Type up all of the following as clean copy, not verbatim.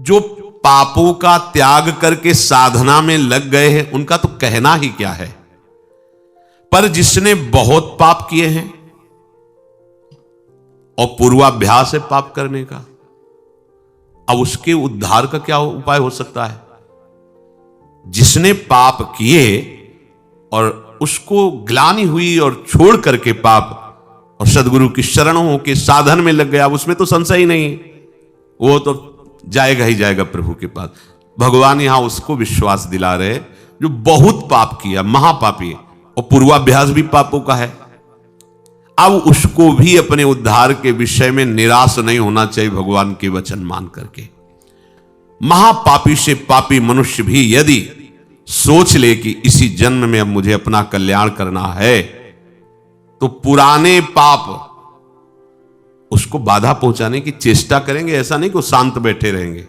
जो पापों का त्याग करके साधना में लग गए हैं उनका तो कहना ही क्या है, पर जिसने बहुत पाप किए हैं और पूर्वाभ्यास है पाप करने का, अब उसके उद्धार का क्या उपाय हो सकता है? जिसने पाप किए और उसको ग्लानि हुई और छोड़ करके पाप और सदगुरु की शरणों के साधन में लग गया, उसमें तो संशय ही नहीं, वो तो जाएगा ही जाएगा प्रभु के पास। भगवान यहां उसको विश्वास दिला रहे जो बहुत पाप किया, महापापी, और पूर्वाभ्यास भी पापों का है। अब उसको भी अपने उद्धार के विषय में निराश नहीं होना चाहिए भगवान के वचन मान करके। महापापी से पापी मनुष्य भी यदि सोच ले कि इसी जन्म में अब मुझे अपना कल्याण करना है, तो पुराने पाप उसको बाधा पहुंचाने की चेष्टा करेंगे। ऐसा नहीं कि वो शांत बैठे रहेंगे।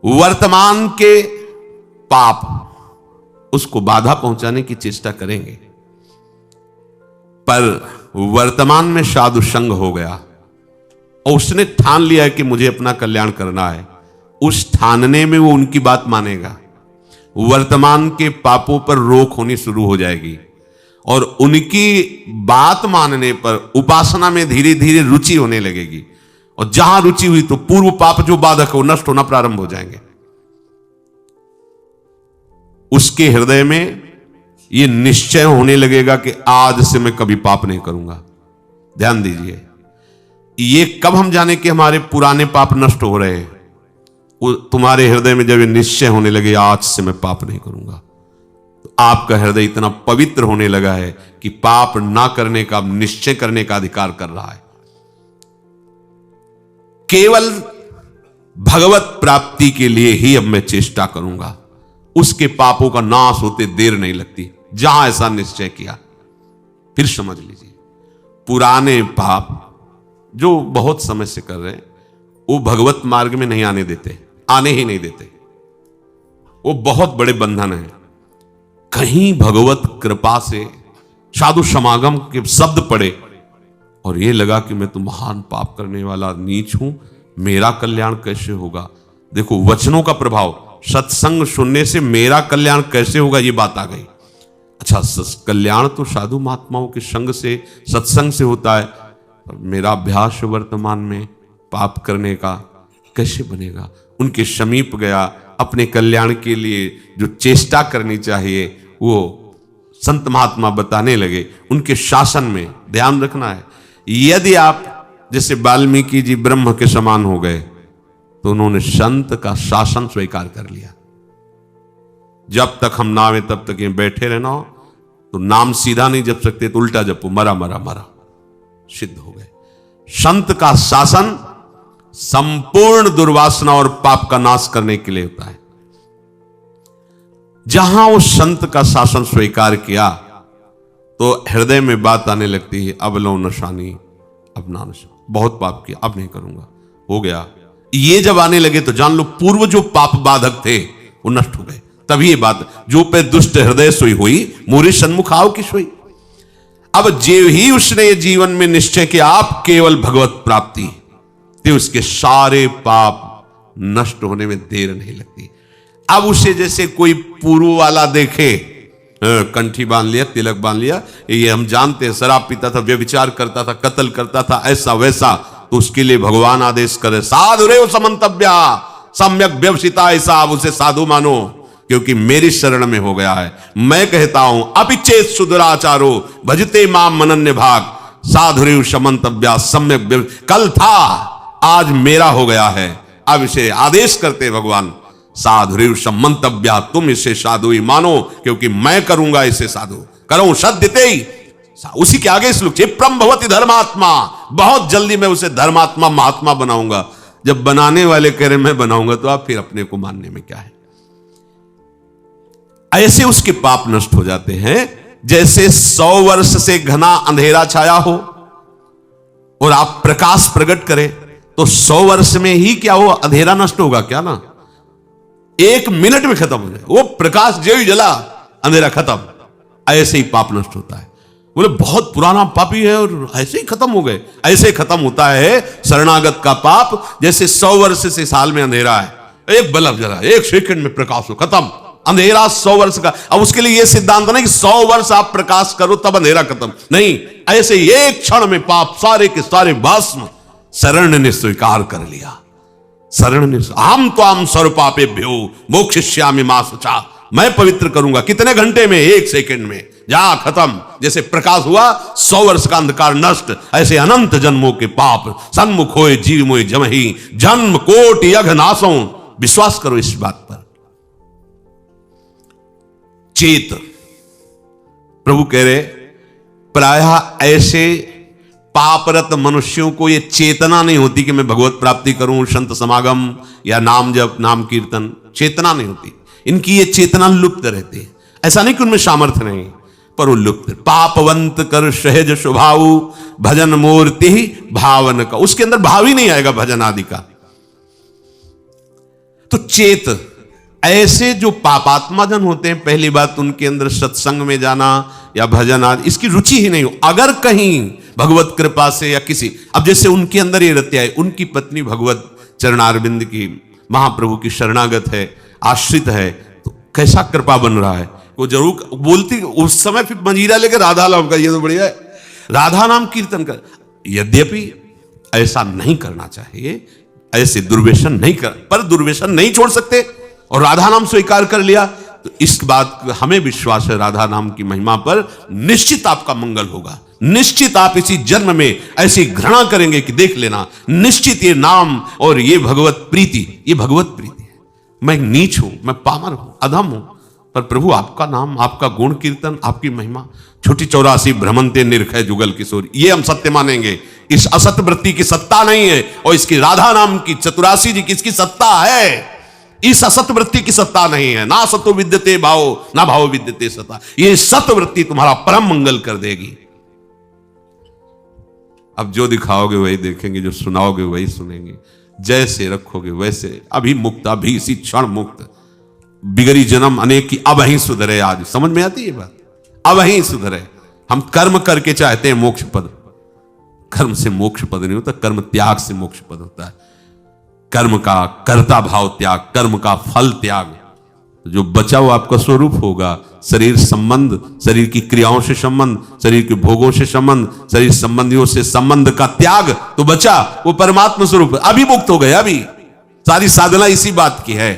वर्तमान के पाप उसको बाधा पहुंचाने की चेष्टा करेंगे, पर वर्तमान में साधु संग हो गया और उसने ठान लिया है कि मुझे अपना कल्याण करना है, उस ठानने में वो उनकी बात मानेगा। वर्तमान के पापों पर रोक होनी शुरू हो जाएगी और उनकी बात मानने पर उपासना में धीरे धीरे रुचि होने लगेगी, और जहां रुचि हुई तो पूर्व पाप जो बाधक हो नष्ट होना प्रारंभ हो जाएंगे। उसके हृदय में यह निश्चय होने लगेगा कि आज से मैं कभी पाप नहीं करूंगा। ध्यान दीजिए, ये कब हम जाने कि हमारे पुराने पाप नष्ट हो रहे हैं? वो तुम्हारे हृदय में जब ये निश्चय होने लगे आज से मैं पाप नहीं करूंगा, तो आपका हृदय इतना पवित्र होने लगा है कि पाप ना करने का निश्चय करने का अधिकार कर रहा है। केवल भगवत प्राप्ति के लिए ही अब मैं चेष्टा करूंगा। उसके पापों का नाश होते देर नहीं लगती। जहां ऐसा निश्चय किया, फिर समझ लीजिए पुराने पाप जो बहुत समय से कर रहे हैं वो भगवत मार्ग में नहीं आने देते, आने ही नहीं देते। वो बहुत बड़े बंधन हैं। कहीं भगवत कृपा से साधु समागम के शब्द पड़े और ये लगा कि मैं तो महान पाप करने वाला नीच हूं, मेरा कल्याण कैसे होगा? देखो वचनों का प्रभाव, सत्संग सुनने से मेरा कल्याण कैसे होगा, ये बात आ गई। अच्छा, कल्याण तो साधु महात्माओं के संग से, सत्संग से होता है, मेरा अभ्यास वर्तमान में पाप करने का कैसे बनेगा? उनके समीप गया, अपने कल्याण के लिए जो चेष्टा करनी चाहिए वो संत महात्मा बताने लगे। उनके शासन में ध्यान रखना है। यदि आप जैसे वाल्मीकि जी ब्रह्म के समान हो गए तो उन्होंने संत का शासन स्वीकार कर लिया। जब तक हम नावे तब तक ये बैठे रहना हो, तो नाम सीधा नहीं जप सकते तो उल्टा जपो, मरा मरा मरा, सिद्ध हो गए। संत का शासन संपूर्ण दुर्वासना और पाप का नाश करने के लिए होता है। जहां उस संत का शासन स्वीकार किया तो हृदय में बात आने लगती है, अब लो नशानी, अब ना नशा, बहुत पाप किया, अब नहीं करूंगा, हो गया। ये जब आने लगे तो जान लो पूर्व जो पाप बाधक थे वो नष्ट हो गए। तभी ये बात, जो पे दुष्ट हृदय सोई हुई, मोरे सन्मुख आओ की सोई। अब जे ही उसने जीवन में निश्चय किया आप केवल भगवत प्राप्ति, तो उसके सारे पाप नष्ट होने में देर नहीं लगती। अब उसे जैसे कोई पूर्व वाला देखे, कंठी बांध लिया, तिलक बांध लिया, ये हम जानते हैं, शराब पीता था, व्यभिचार करता था, कत्ल करता था, ऐसा वैसा, तो उसके लिए भगवान आदेश करे, साधु रे समंतव्या सम्यक व्यवसिता, ऐसा आप उसे साधु मानो क्योंकि मेरी शरण में हो गया है। मैं कहता हूं अपिचेत सुदुराचारो भजते माम मनन्य भाग, साधु रे समंतव्या सम्यक। कल था आज मेरा हो गया है। अब इसे आदेश करते भगवान, साधु सम्मंतव्या, तुम इसे साधु ही मानो क्योंकि मैं करूंगा इसे साधु। करो सद्यते ही, उसी के आगे श्लोक, क्षिप्रम भवति धर्मात्मा, बहुत जल्दी मैं उसे धर्मात्मा महात्मा बनाऊंगा। जब बनाने वाले कह रहे मैं बनाऊंगा तो आप फिर अपने को मानने में क्या है? ऐसे उसके पाप नष्ट हो जाते हैं जैसे 100 वर्ष से घना अंधेरा छाया हो और आप प्रकाश प्रकट करें तो 100 वर्ष में ही क्या वो अंधेरा नष्ट होगा क्या? ना, 1 मिनट में खत्म हो जाए वो प्रकाश, जो ही जला अंधेरा खत्म। ऐसे ही पाप नष्ट होता है। बोले बहुत पुराना पापी है और ऐसे ही खत्म हो गए। ऐसे खत्म होता है शरणागत का पाप जैसे 100 वर्ष से साल में अंधेरा है, एक बल्ब जला, एक सेकंड में प्रकाश हो, खत्म। अंधेरा 100 वर्ष का। अब उसके लिए यह सिद्धांत नहीं कि 100 वर्ष आप प्रकाश करो तब अंधेरा खत्म, नहीं, ऐसे एक क्षण में पाप सारे के सारे भस्म शरण ने स्वीकार कर लिया। शरण ने आम तो आम सर्व पापेभ्यो मोक्षयिष्यामि मा शुचा, मैं पवित्र करूंगा। कितने घंटे में? एक सेकंड में, जा खत्म। जैसे प्रकाश हुआ 100 वर्ष का अंधकार नष्ट, ऐसे अनंत जन्मों के पाप सन्मुख होए जीव मोय जमहि, जन्म कोटि यघ नासों। विश्वास करो इस बात पर। चेत, प्रभु कह रहे प्रायः ऐसे पापरत मनुष्यों को यह चेतना नहीं होती कि मैं भगवत प्राप्ति करूं, संत समागम या नाम जप, नाम कीर्तन, चेतना नहीं होती इनकी। ये चेतना लुप्त रहती है। ऐसा नहीं कि उनमें सामर्थ्य नहीं, पर वो लुप्त। पापवंत कर सहज स्वभाव भजन मूर्ति भावन का, उसके अंदर भाव ही नहीं आएगा भजन आदि का। तो चेत, ऐसे जो पापात्मा जन होते हैं, पहली बात उनके अंदर सत्संग में जाना या भजन आदि इसकी रुचि ही नहीं हो। अगर कहीं भगवत कृपा से या किसी, अब जैसे उनके अंदर ये रत्या है, उनकी पत्नी भगवत चरणारविंद की महाप्रभु की शरणागत है, आश्रित है, तो कैसा कृपा बन रहा है। वो जरूर बोलती उस समय, फिर मंजीरा लेकर राधा नाम का, ये तो बढ़िया है, राधा नाम कीर्तन कर। यद्यपि ऐसा नहीं करना चाहिए, ऐसे दुर्व्यसन नहीं कर, पर दुर्व्यसन नहीं छोड़ सकते और राधा नाम स्वीकार कर लिया तो इस बात हमें विश्वास है राधा नाम की महिमा पर निश्चित आपका मंगल होगा। निश्चित आप इसी जन्म में ऐसी घृणा करेंगे कि देख लेना, निश्चित ये नाम और ये भगवत प्रीति, ये भगवत प्रीति है। मैं नीच हूं, मैं पामर हूं, अधम हूं, पर प्रभु आपका नाम, आपका गुण कीर्तन, आपकी महिमा, छोटी 84 भ्रमंते निरखय जुगल किशोर, ये हम सत्य मानेंगे। इस असत वृत्ति की सत्ता नहीं है और इसकी राधा नाम की 84 जी की इसकी सत्ता है। इस असत वृत्ति की सत्ता नहीं है। ना सतो विद्यते भाव, ना भाव विद्यते सत्ता। ये सत वृत्ति तुम्हारा परम मंगल कर देगी। अब जो दिखाओगे वही देखेंगे, जो सुनाओगे वही सुनेंगे, जैसे रखोगे वैसे। अभी मुक्त, अभी इसी क्षण मुक्त। बिगड़ी जन्म अनेक की, अब ही सुधरे। आज समझ में आती है बात, अब ही सुधरे। हम कर्म करके चाहते हैं मोक्ष पद, कर्म से मोक्ष पद नहीं होता, कर्म त्याग से मोक्ष पद होता है। कर्म का कर्ता भाव त्याग, कर्म का फल त्याग। जो बचा वो आपका स्वरूप होगा। शरीर संबंध, शरीर की क्रियाओं से संबंध, शरीर के भोगों से संबंध, शरीर संबंधियों से संबंध का त्याग तो बचा वो परमात्मा स्वरूप। अभी मुक्त हो गए। अभी सारी साधना इसी बात की है।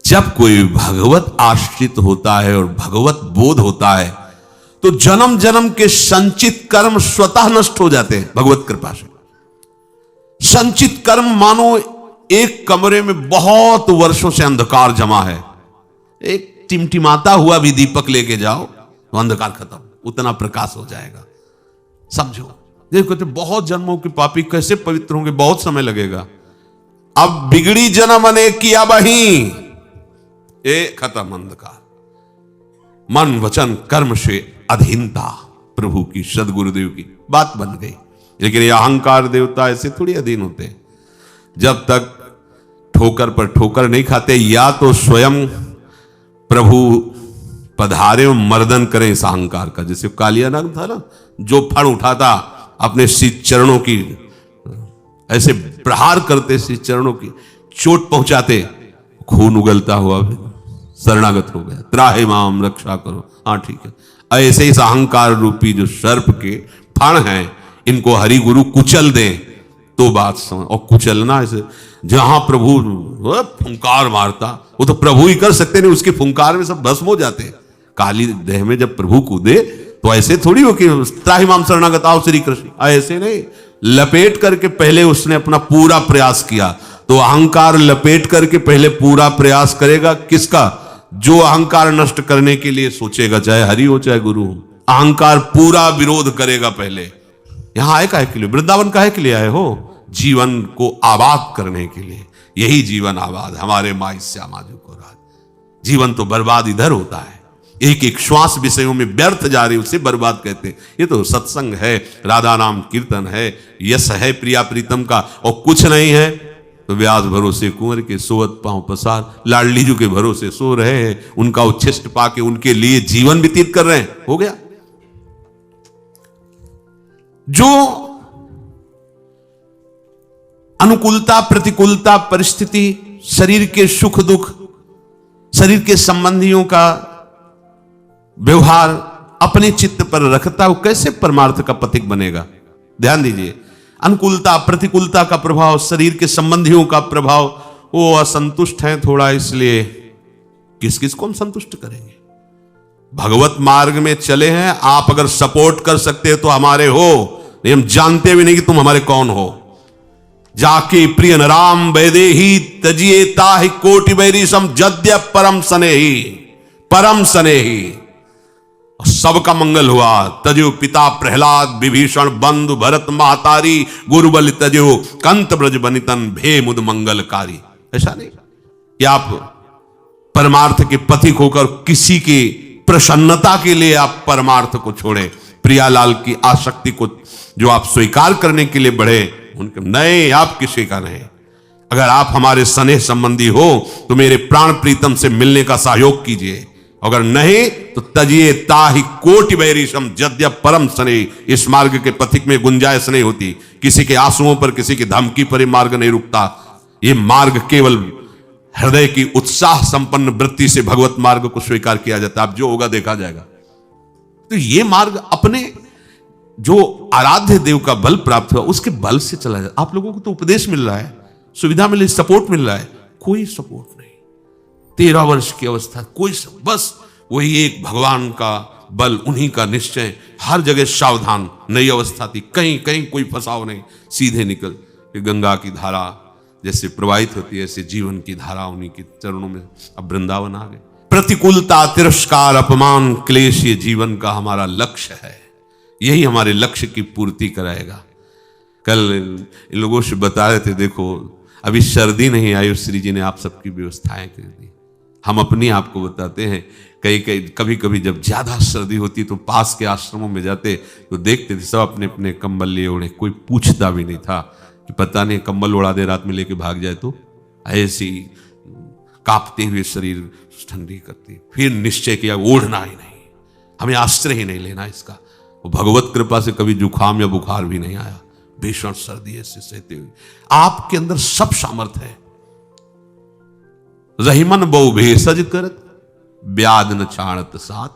जब कोई भगवत आश्रित होता है और भगवत बोध होता है तो जन्म जन्म के संचित कर्म स्वतः नष्ट हो जाते हैं भगवत कृपा से। संचित कर्म, मानो एक कमरे में बहुत वर्षों से अंधकार जमा है, एक टिमटिमाता हुआ भी दीपक लेके जाओ तो अंधकार खत्म, उतना प्रकाश हो जाएगा। समझो, देखो तो बहुत जन्मों के पापी कैसे पवित्र होंगे, बहुत समय लगेगा। अब बिगड़ी जन्म अनेक किया बही, ये खत्म अंधकार। मन वचन कर्म से अधीनता, प्रभु की सदगुरुदेव की बात बन गई। लेकिन ये अहंकार देवता ऐसे थोड़ी अधीन होते। जब तक ठोकर पर ठोकर नहीं खाते, या तो स्वयं प्रभु पधारे और मर्दन करें इस अहंकार का। जैसे कालिया नाग था ना, जो फण उठाता अपने श्री चरणों की, ऐसे प्रहार करते श्री चरणों की, चोट पहुंचाते, खून उगलता हुआ शरणागत हो गया। त्राहि माम, रक्षा करो। हाँ ठीक है। ऐसे इस अहंकार रूपी जो सर्प के फण हैं, इनको हरि गुरु कुचल दें तो बात समझ। और कुचलना ऐसे, जहां प्रभु फुंकार मारता, वो तो प्रभु ही कर सकते नहीं, उसके फुंकार में सब भस्म हो जाते। काली देह में जब प्रभु कूदे तो ऐसे थोड़ी हो कि त्राहि माम शरणागत आओ श्री कृष्ण, ऐसे नहीं। लपेट करके पहले उसने अपना पूरा प्रयास किया। तो अहंकार लपेट करके पहले पूरा प्रयास करेगा किसका? जो अहंकार नष्ट करने के लिए सोचेगा, चाहे हरि हो चाहे गुरु हो, अहंकार पूरा विरोध करेगा पहले। यहां आए काहे के लिए? वृंदावन काहे के लिए आए हो? जीवन को आबाद करने के लिए। यही जीवन आबाद, हमारे माई श्यामाजू को राज। जीवन तो बर्बाद इधर होता है, एक एक श्वास विषयों में व्यर्थ जा रही, उसे बर्बाद कहते हैं। ये तो सत्संग है, राधा नाम कीर्तन है, यश है प्रिया प्रीतम का, और कुछ नहीं है तो व्यास भरोसे कुंवर के सोवत पांव पसार, लाडली जू के भरोसे सो रहे हैं, उनका उच्छिष्ट पाके उनके लिए जीवन व्यतीत कर रहे हैं, हो गया। जो अनुकूलता प्रतिकूलता परिस्थिति, शरीर के सुख दुख, शरीर के संबंधियों का व्यवहार अपने चित्त पर रखता, वो कैसे परमार्थ का पथिक बनेगा? ध्यान दीजिए, अनुकूलता प्रतिकूलता का प्रभाव, शरीर के संबंधियों का प्रभाव, वो असंतुष्ट हैं थोड़ा, इसलिए किस किस को हम संतुष्ट करेंगे? भगवत मार्ग में चले हैं, आप अगर सपोर्ट कर सकते हो तो हमारे हो, नहीं हम जानते भी नहीं कि तुम हमारे कौन हो। जाके प्रिय राम वैदेही तजिए ताहि कोटि बैरी सम जद्य परम स्नेही, परम स्नेही। सबका मंगल हुआ। तजो पिता प्रहलाद विभीषण बंधु भरत महतारी, गुरुबल तजो कंत ब्रज बनितन भे मुद मंगलकारी। ऐसा नहीं कि आप परमार्थ के पथिक होकर किसी की प्रसन्नता के लिए आप परमार्थ को छोड़े, प्रियालाल की आसक्ति को जो आप स्वीकार करने के लिए बढ़े, उनके नहीं, आप किसी का नहीं। अगर आप हमारे स्नेह संबंधी हो तो मेरे प्राण प्रीतम से मिलने का सहयोग कीजिए, अगर नहीं तो तजिए ताहि कोटि बैरिशम जद्य परम स्नेह। इस मार्ग के पथिक में गुंजाइश नहीं होती, किसी के आंसुओं पर किसी की धमकी पर मार्ग नहीं रुकता। ये मार्ग केवल हृदय की उत्साह संपन्न वृत्ति से भगवत मार्ग को स्वीकार किया जाता है। अब जो होगा देखा जाएगा। तो ये मार्ग अपने जो आराध्य देव का बल प्राप्त हुआ उसके बल से चला जाता। आप लोगों को तो उपदेश मिल रहा है, सुविधा मिल रही, सपोर्ट मिल रहा है, कोई सपोर्ट नहीं। 13 वर्ष की अवस्था, कोई बस वही एक भगवान का बल, उन्हीं का निश्चय, हर जगह सावधान। नई अवस्था थी, कहीं कहीं कोई फंसाव नहीं, सीधे निकल। गंगा की धारा जैसे प्रवाहित होती है ऐसे जीवन की धारा उन्हीं के चरणों में। अब वृंदावन आ गए। प्रतिकूलता तिरस्कार अपमान क्लेश ये जीवन का हमारा लक्ष्य है, यही हमारे लक्ष्य की पूर्ति कराएगा। कल इन लोगों से बता रहे थे, देखो अभी सर्दी नहीं आई, श्री जी ने आप सबकी व्यवस्थाएं कर दी। हम अपनी आपको बताते हैं, कभी कभी जब ज्यादा सर्दी होती तो पास के आश्रमों में जाते तो देखते थे सब अपने अपने कंबल लिए ओढ़े, कोई पूछता भी नहीं था कि पता नहीं कंबल उड़ा दे रात में लेके भाग जाए तो। ऐसी कांपते हुए शरीर ठंडी करती, फिर निश्चय किया ओढ़ना ही नहीं, हमें आश्रय ही नहीं लेना इसका। वो भगवत कृपा से कभी जुखाम या बुखार भी नहीं आया, भीषण सर्दी ऐसे सहते हुए। आपके अंदर सब सामर्थ्य है। रहीमन बहु भेषज करत ब्याध न छाणत साथ,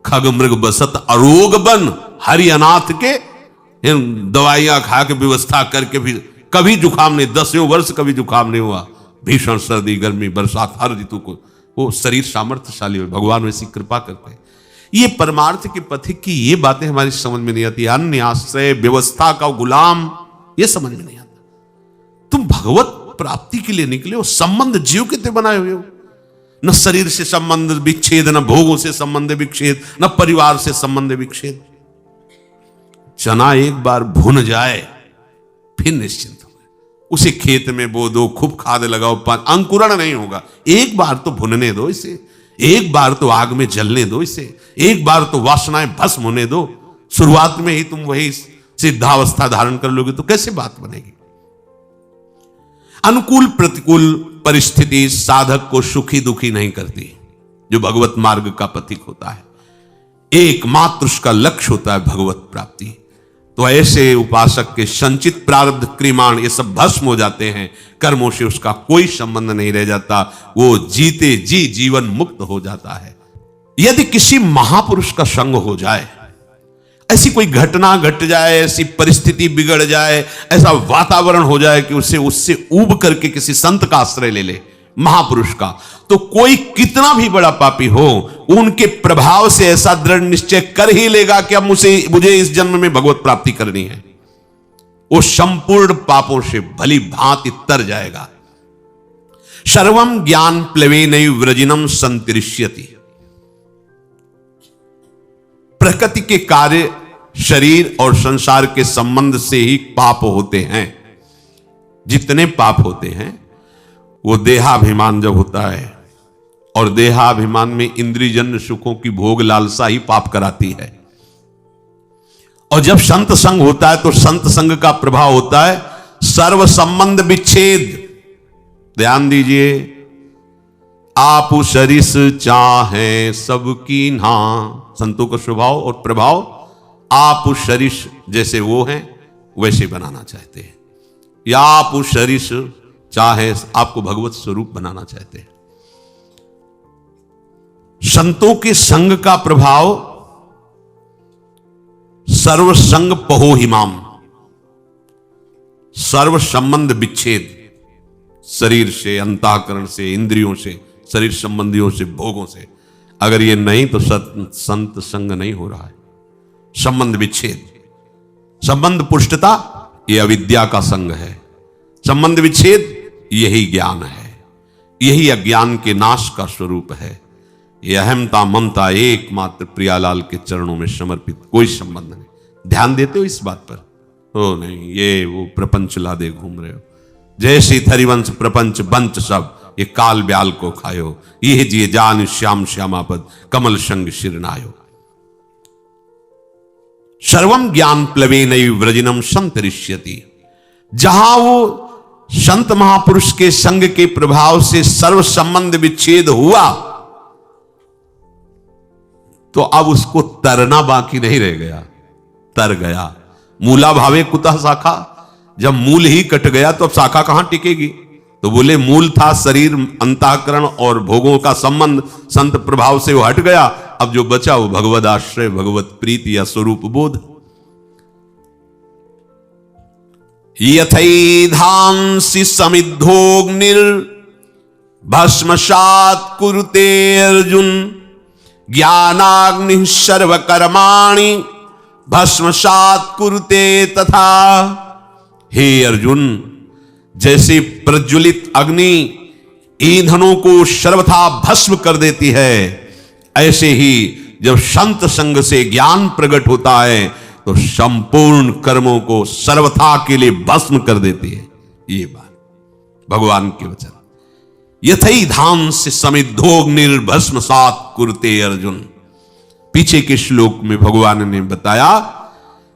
खग मृग बसत अरोग बन हरि अनाथ के। दवाइयां खा के व्यवस्था करके भी कभी जुखाम नहीं, 10 वर्ष कभी जुखाम नहीं हुआ। भीषण सर्दी गर्मी बरसात हर ऋतु को वो शरीर सामर्थ्यशाली हो, भगवान वैसी कृपा करते हैं। ये परमार्थ के पथिक की ये बातें हमारी समझ में नहीं आती। अन्य आश्रय व्यवस्था का गुलाम, ये समझ में नहीं आता। तुम भगवत प्राप्ति के लिए निकले हो, संबंध जीव के बनाए हुए हो। न शरीर से संबंध विच्छेद, न भोगों से संबंध विच्छेद, न परिवार से संबंध विच्छेद। चना एक बार भुन जाए फिर निश्चिंत हो, उसे खेत में बो दो, खूब खाद लगाओ, अंकुरण नहीं होगा। एक बार तो भुनने दो इसे, एक बार तो आग में जलने दो इसे, एक बार तो वासनाएं भस्म होने दो। शुरुआत में ही तुम वही सिद्धावस्था धारण कर लोगे तो कैसे बात बनेगी? अनुकूल प्रतिकूल परिस्थिति साधक को सुखी दुखी नहीं करती। जो भगवत मार्ग का पथिक होता है, एकमात्र उसका लक्ष्य होता है भगवत प्राप्ति। तो ऐसे उपासक के संचित प्रारब्ध क्रिमाण ये सब भस्म हो जाते हैं, कर्मों से उसका कोई संबंध नहीं रह जाता, वो जीते जी जीवन मुक्त हो जाता है। यदि किसी महापुरुष का संग हो जाए, ऐसी कोई घटना घट जाए, ऐसी परिस्थिति बिगड़ जाए, ऐसा वातावरण हो जाए कि उससे ऊब करके किसी संत का आश्रय ले ले, महापुरुष का, तो कोई कितना भी बड़ा पापी हो उनके प्रभाव से ऐसा दृढ़ निश्चय कर ही लेगा कि अब मुझे इस जन्म में भगवत प्राप्ति करनी है। वो संपूर्ण पापों से भली भांति तर जाएगा। सर्वम ज्ञान प्लवेन व्रजिनम संतरिष्यति। प्रकृति के कार्य शरीर और संसार के संबंध से ही पाप होते हैं। जितने पाप होते हैं वो देहाभिमान जब होता है, और देहाभिमान में इंद्रियजन्य सुखों की भोग लालसा ही पाप कराती है। और जब संत संग होता है तो संत संग का प्रभाव होता है सर्व संबंध विच्छेद, ध्यान दीजिए, आप सरिस चाहे सबकी ना, संतों का स्वभाव और प्रभाव आप सरिस जैसे वो हैं वैसे बनाना चाहते हैं, या आप सरिस चाहे आपको भगवत स्वरूप बनाना चाहते हैं। संतों के संग का प्रभाव सर्व संग पहो हिमाम, सर्व संबंध विच्छेद, शरीर से, अंतःकरण से, इंद्रियों से, शरीर संबंधियों से, भोगों से। अगर ये नहीं तो संत संग नहीं हो रहा है। संबंध विच्छेद, संबंध पुष्टता ये अविद्या का संग है, संबंध विच्छेद यही ज्ञान है, यही अज्ञान के नाश का स्वरूप है। ये अहमता ममता एकमात्र प्रियालाल के चरणों में समर्पित, कोई संबंध नहीं। ध्यान देते हो इस बात पर? ओ नहीं, ये वो प्रपंच लादे घूम रहे हो, जैसे थरिवंश प्रपंच बंच सब ये काल ब्याल को खायो, ये जिए जान श्याम श्यामापद कमल संग शिरनायो। सर्वम ज्ञान प्लवे नई व्रजनम संतरिष्यति। जहां वो संत महापुरुष के संग के प्रभाव से सर्व संबंध विच्छेद हुआ तो अब उसको तरना बाकी नहीं रह गया, तर गया। मूला भावे कुतः शाखा, जब मूल ही कट गया तो अब शाखा कहां टिकेगी? तो बोले मूल था शरीर, अंतःकरण और भोगों का संबंध, संत प्रभाव से वो हट गया। अब जो बचा वो भगवद आश्रय, भगवत प्रीति या स्वरूप बोध। यथैधांसि समिद्धोग्निर भस्मसात् कुरुते अर्जुन, ज्ञानाग्नि सर्वकर्माणि भस्मसात् कुरुते तथा। हे अर्जुन, जैसे प्रज्वलित अग्नि ईंधनों को सर्वथा भस्म कर देती है, ऐसे ही जब संत संग से ज्ञान प्रकट होता है तो संपूर्ण कर्मों को सर्वथा के लिए भस्म कर देती है। ये बात भगवान के वचन। यथैधांसि समिद्धोग्निर्भस्मसात् कुरुते अर्जुन। पीछे के श्लोक में भगवान ने बताया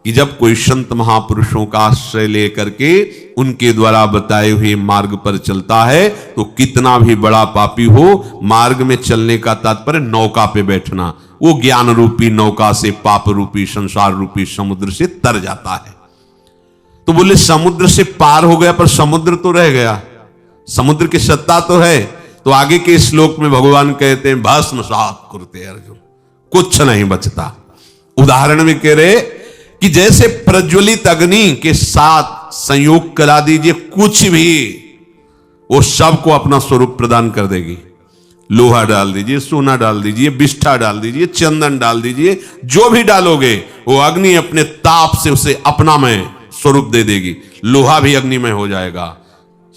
कि जब कोई संत महापुरुषों का आश्रय लेकर के उनके द्वारा बताए हुए मार्ग पर चलता है तो कितना भी बड़ा पापी हो, मार्ग में चलने का तात्पर्य नौका पे बैठना, वो ज्ञान रूपी नौका से पाप रूपी संसार रूपी समुद्र से तर जाता है। तो बोले समुद्र से पार हो गया पर समुद्र तो रह गया, समुद्र की सत्ता तो है। तो आगे के श्लोक में भगवान कहते हैं भस्मसात् कुरुते अर्जुन, कुछ नहीं बचता। उदाहरण में कह रहे कि जैसे प्रज्वलित अग्नि के साथ संयोग करा दीजिए, कुछ भी वो सबको अपना स्वरूप प्रदान कर देगी। लोहा डाल दीजिए, सोना डाल दीजिए, बिष्ठा डाल दीजिए, चंदन डाल दीजिए, जो भी डालोगे वो अग्नि अपने ताप से उसे अपना में स्वरूप दे देगी। लोहा भी अग्निमय हो जाएगा,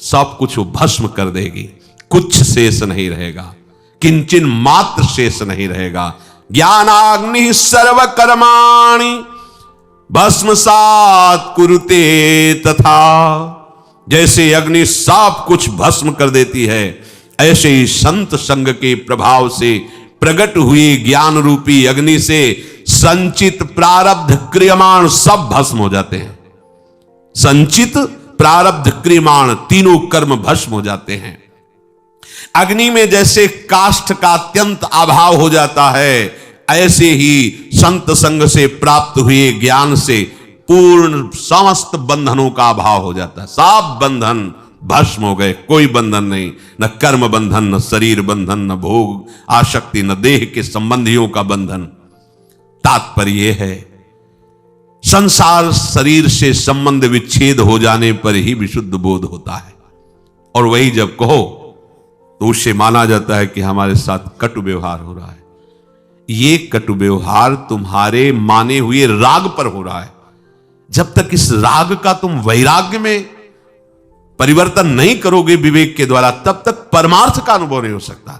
सब कुछ वो भस्म कर देगी, कुछ शेष नहीं रहेगा, किंचन मात्र शेष नहीं रहेगा। ज्ञानाग्नि सर्वकर्माणि भस्मसात् कुरुते तथा। जैसे अग्नि सब कुछ भस्म कर देती है, ऐसे ही संत संग के प्रभाव से प्रकट हुई ज्ञान रूपी अग्नि से संचित प्रारब्ध क्रियमाण सब भस्म हो जाते हैं। संचित प्रारब्ध क्रियमाण तीनों कर्म भस्म हो जाते हैं। अग्नि में जैसे काष्ठ का अत्यंत अभाव हो जाता है, ऐसे ही संत संग से प्राप्त हुए ज्ञान से पूर्ण समस्त बंधनों का अभाव हो जाता है। सब बंधन भस्म हो गए, कोई बंधन नहीं, न कर्म बंधन, न शरीर बंधन, न भोग आसक्ति, न देह के संबंधियों का बंधन। तात्पर्य यह है संसार शरीर से संबंध विच्छेद हो जाने पर ही विशुद्ध बोध होता है। और वही जब कहो तो उससे माना जाता है कि हमारे साथ कटु व्यवहार हो रहा है। ये कटु व्यवहार तुम्हारे माने हुए राग पर हो रहा है। जब तक इस राग का तुम वैराग्य में परिवर्तन नहीं करोगे विवेक के द्वारा, तब तक परमार्थ का अनुभव नहीं हो सकता।